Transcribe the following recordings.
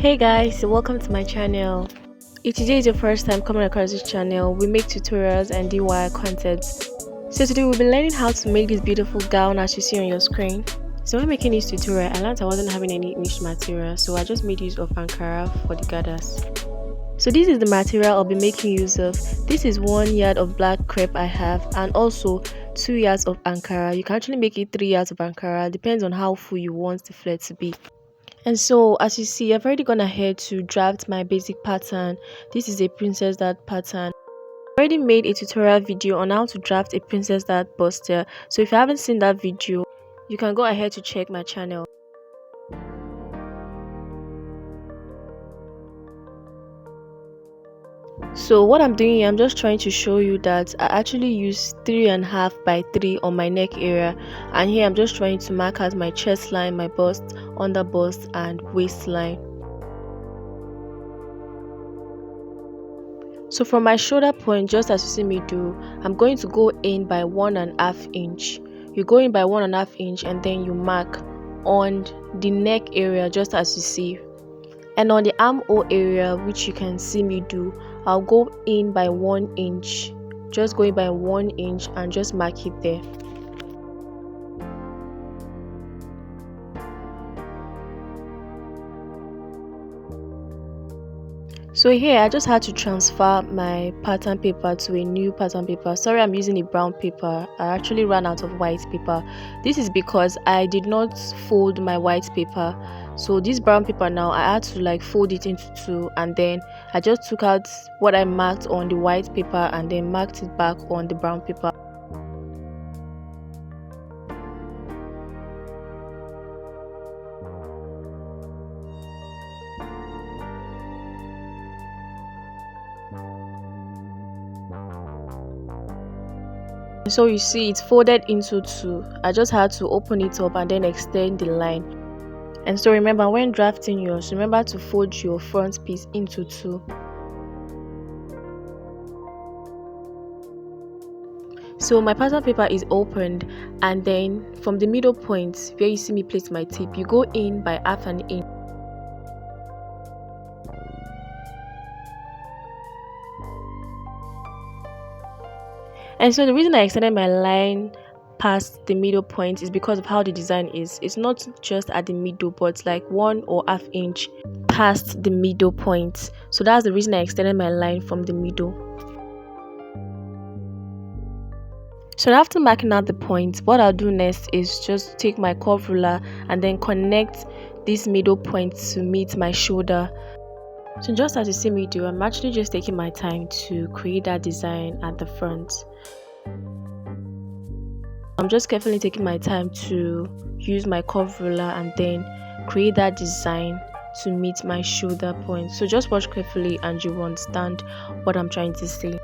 Hey guys, welcome to my channel. If today is your first time coming across this channel, we make tutorials and DIY content. So today we'll be learning how to make this beautiful gown as you see on your screen. So when making this tutorial, I learned I wasn't having any niche material, so I just made use of Ankara for the gathers. So this is the material I'll be making use of. This is 1 yard of black crepe I have, and also 2 yards of Ankara. You can actually make it 3 yards of Ankara, depends on how full you want the flare to be. And so as you see, I've already gone ahead to draft my basic pattern. This is a princess dart pattern. I already made a tutorial video on how to draft a princess dart buster, so if you haven't seen that video, you can go ahead to check my channel. So what I'm doing here, I'm just trying to show you that I actually use 3.5 by 3 on my neck area, and here I'm just trying to mark out my chest line, my bust, under bust and waistline. So from my shoulder point, just as you see me do, I'm going to go in by 1.5 inch. You go in by 1.5 inch and then you mark on the neck area just as you see. And on the armhole area, which you can see me do, I'll go in by 1 inch. Just going by 1 inch and just mark it there. So here I just had to transfer my pattern paper to a new pattern paper. Sorry, I'm using a brown paper. I actually ran out of white paper. This is because I did not fold my white paper. So this brown paper now, I had to fold it into two, and then I just took out what I marked on the white paper and then marked it back on the brown paper. So you see it's folded into two. I just had to open it up and then extend the line. And so remember, when drafting yours, remember to fold your front piece into two. So my pattern paper is opened, and then from the middle point where you see me place my tip, you go in by 1/2 inch. And so the reason I extended my line past the middle point is because of how the design is. It's not just at the middle, but like 1.5 inch past the middle point. So that's the reason I extended my line from the middle. So after marking out the point, what I'll do next is just take my curve ruler and then connect this middle point to meet my shoulder. So just as you see me do, I'm actually just taking my time to create that design at the front. I'm just carefully taking my time to use my curve ruler and then create that design to meet my shoulder point. So just watch carefully and you will understand what I'm trying to say.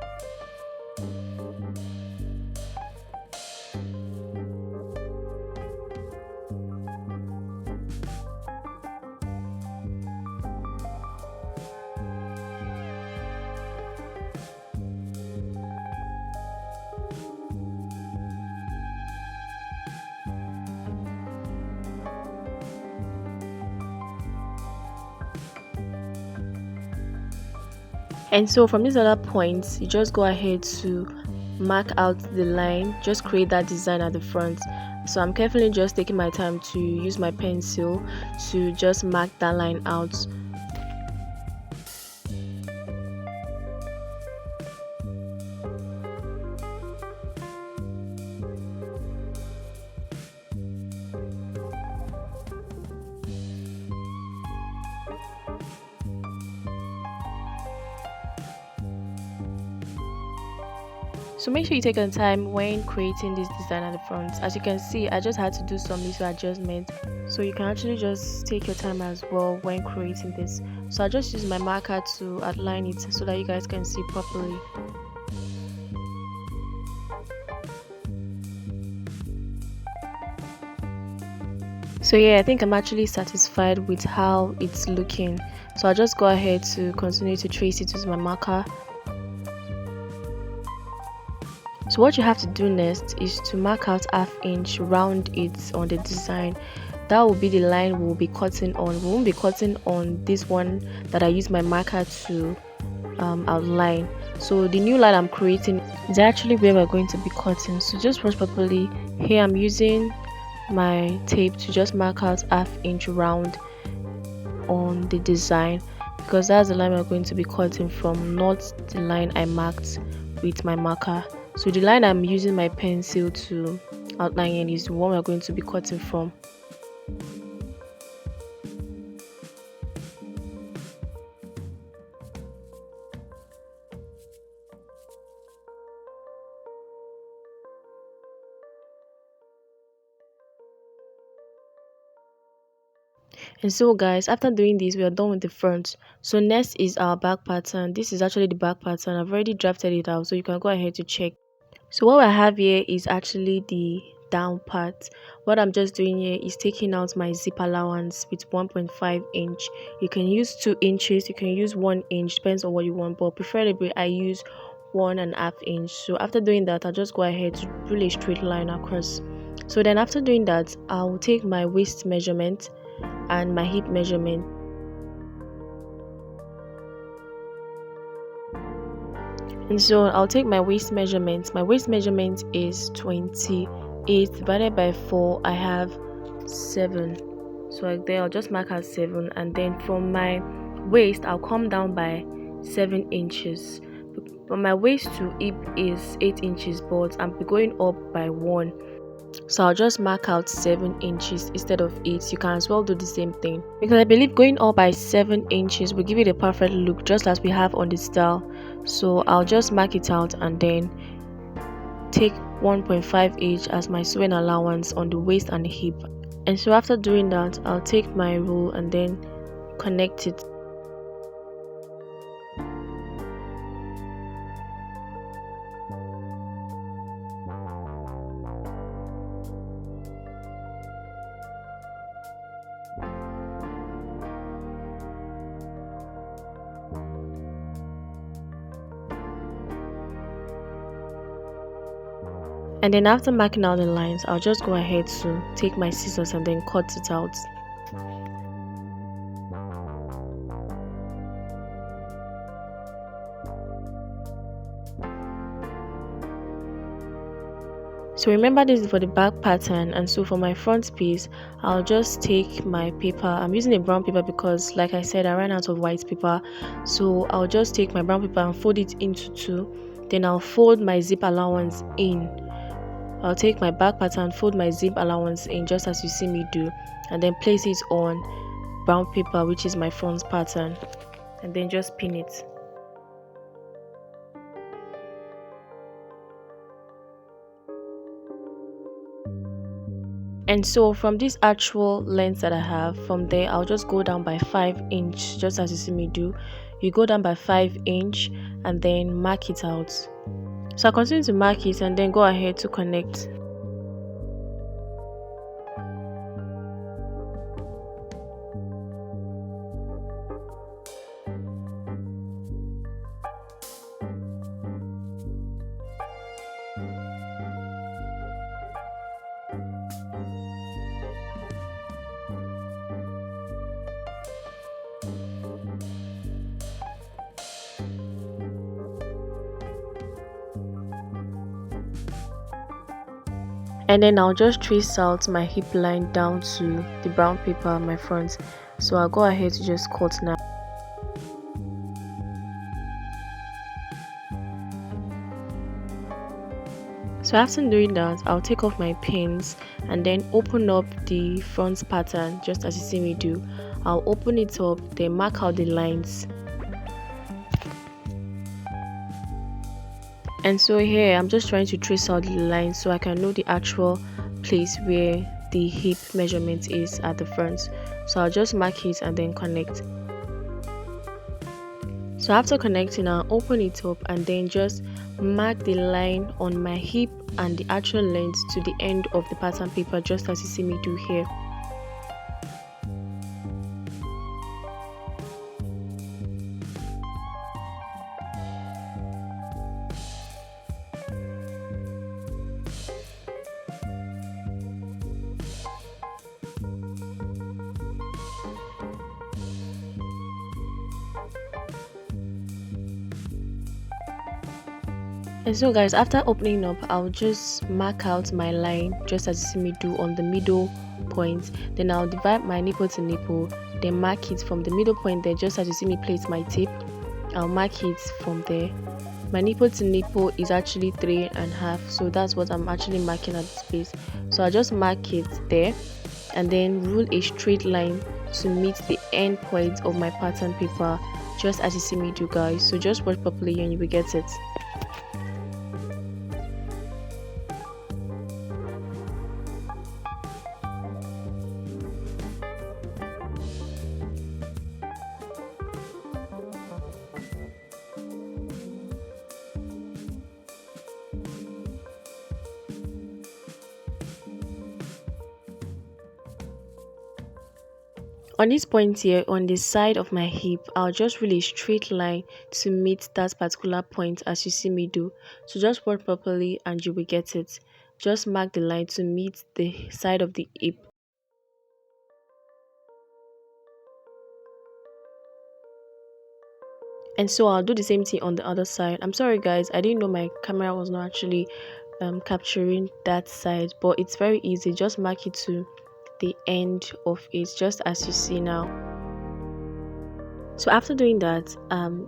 And so from this other point, you just go ahead to mark out the line, just create that design at the front. So I'm carefully just taking my time to use my pencil to just mark that line out. So make sure you take your time when creating this design at the front. As you can see, I just had to do some little adjustments, so you can actually just take your time as well when creating this. So I just use my marker to outline it so that you guys can see properly. So yeah, I think I'm actually satisfied with how it's looking. So I'll just go ahead to continue to trace it with my marker. So what you have to do next is to mark out 1/2 inch, round it on the design. that will be the line we'll be cutting on. We won't be cutting on this one that I use my marker to outline. So the new line I'm creating is actually where we're going to be cutting. So just watch properly. Here I'm using my tape to just mark out ½ inch round on the design, because that's the line we're going to be cutting from, not the line I marked with my marker. So the line I'm using my pencil to outline in is the one we're going to be cutting from. And so guys, after doing this, we are done with the front. So next is our back pattern. This is actually the back pattern. I've already drafted it out, so you can go ahead to check. So what I have here is actually the down part. What I'm just doing here is taking out my zip allowance with 1.5 inch. You can use 2 inches, you can use 1 inch, depends on what you want, but preferably I use 1.5 inch. So after doing that, I'll just go ahead to pull a straight line across. So then after doing that, I'll take my waist measurement and my hip measurement. And so I'll take my waist measurement. My waist measurement is 28 divided by 4. I have 7. So there I'll just mark as 7, and then from my waist I'll come down by 7 inches. But my waist to hip is 8 inches, but I'm going up by 1. So I'll just mark out 7 inches instead of 8. You can as well do the same thing, because I believe going up by 7 inches will give it a perfect look, just as we have on the style. So I'll just mark it out and then take 1.5 inch as my sewing allowance on the waist and the hip. And so after doing that, I'll take my rule and then connect it. And then after marking out the lines, I'll just go ahead to take my scissors and then cut it out. So remember, this is for the back pattern, and so for my front piece, I'll just take my paper. I'm using a brown paper because, like I said, I ran out of white paper. So I'll just take my brown paper and fold it into 2. Then I'll fold my zip allowance in. I'll take my back pattern, fold my zip allowance in just as you see me do, and then place it on brown paper, which is my front pattern, and then just pin it. And so from this actual length that I have, from there I'll just go down by 5 inch, just as you see me do. You go down by 5 inch and then mark it out. So I continue to mark it and then go ahead to connect. And then I'll just trace out my hip line down to the brown paper on my front. So I'll go ahead to just cut now. So after doing that, I'll take off my pins and then open up the front pattern just as you see me do. I'll open it up, then mark out the lines. And so here I'm just trying to trace out the lines so I can know the actual place where the hip measurement is at the front. So I'll just mark it and then connect. So after connecting, I'll open it up and then just mark the line on my hip and the actual length to the end of the pattern paper, just as you see me do here. And so guys, after opening up, I'll just mark out my line just as you see me do on the middle point. Then I'll divide my nipple to nipple, then mark it from the middle point there just as you see me place my tape. I'll mark it from there. My nipple to nipple is actually 3.5, so that's what I'm actually marking at this place. So I'll just mark it there and then rule a straight line to meet the end point of my pattern paper just as you see me do, guys. So just watch properly and you will get it. On this point here, on the side of my hip, I'll just rule a straight line to meet that particular point as you see me do. So just work properly and you will get it. Just mark the line to meet the side of the hip. And so I'll do the same thing on the other side. I'm sorry guys, I didn't know my camera was not actually capturing that side, but it's very easy. Just mark it to the end of it just as you see now. So after doing that,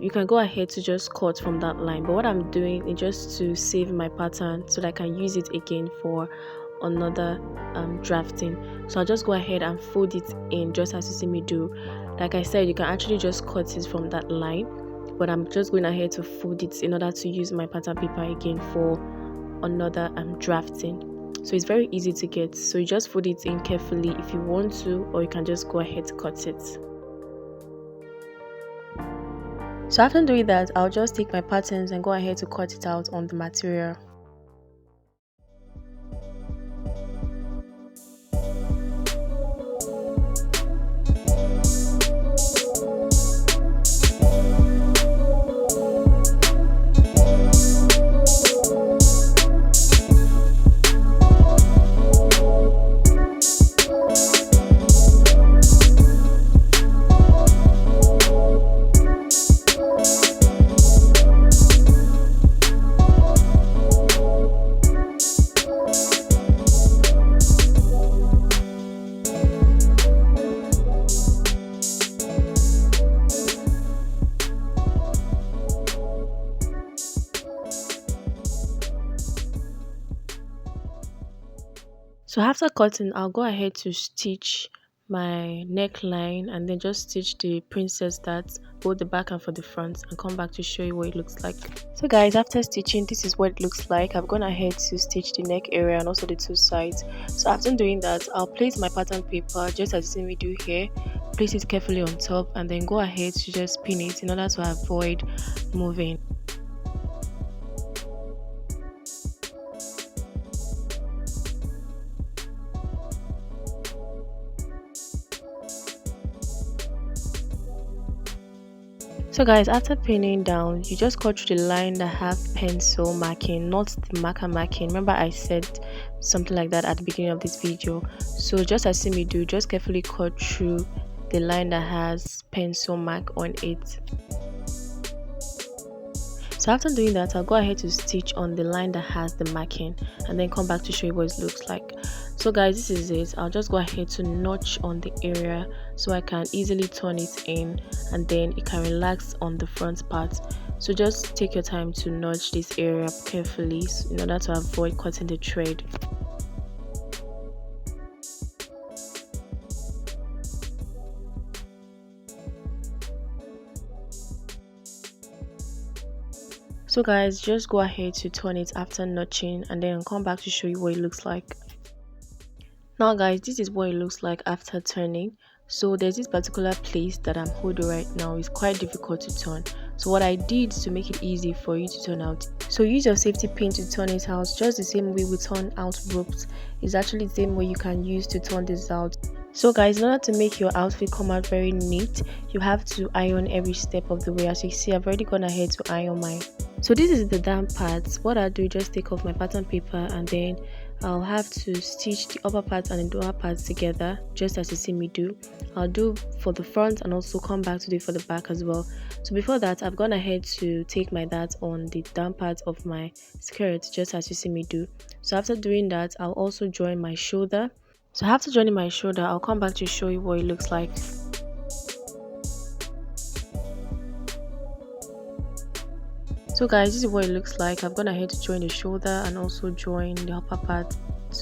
you can go ahead to just cut from that line, but what I'm doing is just to save my pattern so that I can use it again for another drafting. So I'll just go ahead and fold it in just as you see me do. Like I said, you can actually just cut it from that line, but I'm just going ahead to fold it in order to use my pattern paper again for another drafting. So it's very easy to get, so you just fold it in carefully if you want to, or you can just go ahead to cut it. So after doing that, I'll just take my patterns and go ahead to cut it out on the material. So after cutting, I'll go ahead to stitch my neckline and then just stitch the princess darts, both the back and for the front, and come back to show you what it looks like. So guys, after stitching, this is what it looks like. I've gone ahead to stitch the neck area and also the two sides. So after doing that, I'll place my pattern paper just as you see me do here, place it carefully on top, and then go ahead to just pin it in order to avoid moving. So guys, after pinning down, you just cut through the line that have pencil marking, not the marker marking. Remember I said something like that at the beginning of this video. So just as you see me do, just carefully cut through the line that has pencil mark on it. So after doing that, I'll go ahead to stitch on the line that has the marking and then come back to show you what it looks like. So guys, this is it. I'll just go ahead to notch on the area so I can easily turn it in and then it can relax on the front part. So just take your time to notch this area carefully in order to avoid cutting the thread. So guys, just go ahead to turn it after notching and then I'll come back to show you what it looks like. Now guys, this is what it looks like after turning. So there's this particular place that I'm holding right now. It's quite difficult to turn. So what I did to make it easy for you to turn out, so use your safety pin to turn it out just the same way we turn out ropes. It's actually the same way you can use to turn this out. So guys, in order to make your outfit come out very neat, you have to iron every step of the way. As you see, I've already gone ahead to iron mine. So this is the down part. What I do, just take off my pattern paper and then I'll have to stitch the upper part and the lower part together, just as you see me do. I'll do for the front and also come back to do for the back as well. So before that, I've gone ahead to take my dart on the down part of my skirt, just as you see me do. So after doing that, I'll also join my shoulder. So after joining my shoulder, I'll come back to show you what it looks like. So guys, this is what it looks like. I've gone ahead to join the shoulder and also join the upper part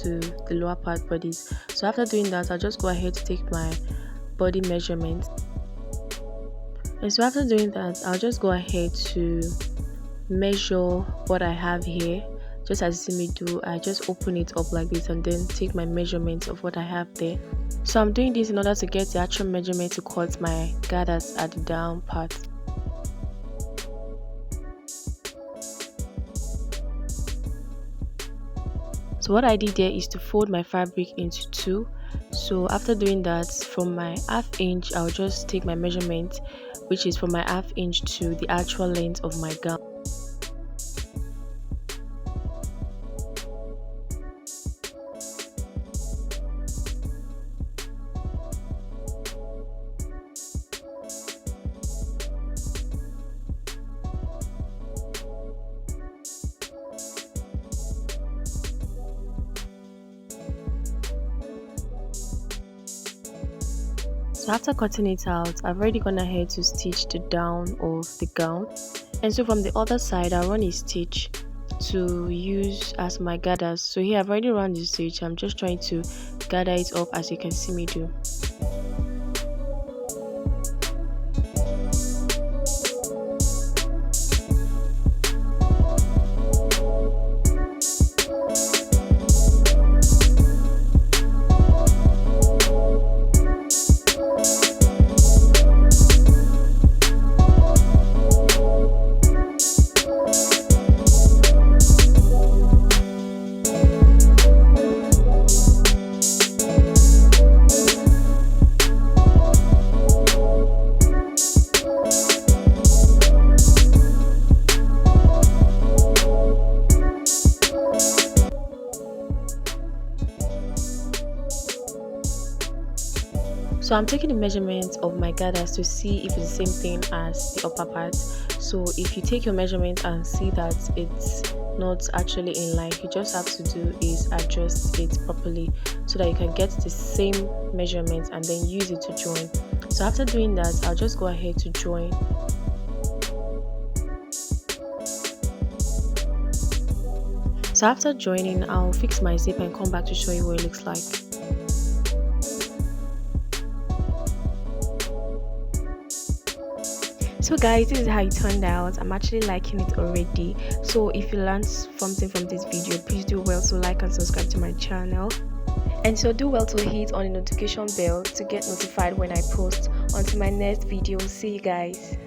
to the lower part bodies. So after doing that, I'll just go ahead to take my body measurement. And so after doing that, I'll just go ahead to measure what I have here. Just as you see me do, I just open it up like this and then take my measurements of what I have there. So I'm doing this in order to get the actual measurement to cut my gathers at the down part. So what I did there is to fold my fabric into two. So after doing that, from my half inch, I'll just take my measurement, which is from my half inch to the actual length of my gown. So after cutting it out, I've already gone ahead to stitch the down of the gown. And so from the other side, I'll run a stitch to use as my gathers. So here I've already run the stitch. I'm just trying to gather it up as you can see me do. So I'm taking the measurements of my gathers to see if it's the same thing as the upper part. So if you take your measurement and see that it's not actually in line, you just have to do is adjust it properly so that you can get the same measurements and then use it to join. So after doing that, I'll just go ahead to join. So after joining, I'll fix my zip and come back to show you what it looks like. So guys, this is how it turned out. I'm actually liking it already. So if you learned something from this video, please do well to like and subscribe to my channel. And so do well to hit on the notification bell to get notified when I post. Until my next video, see you guys.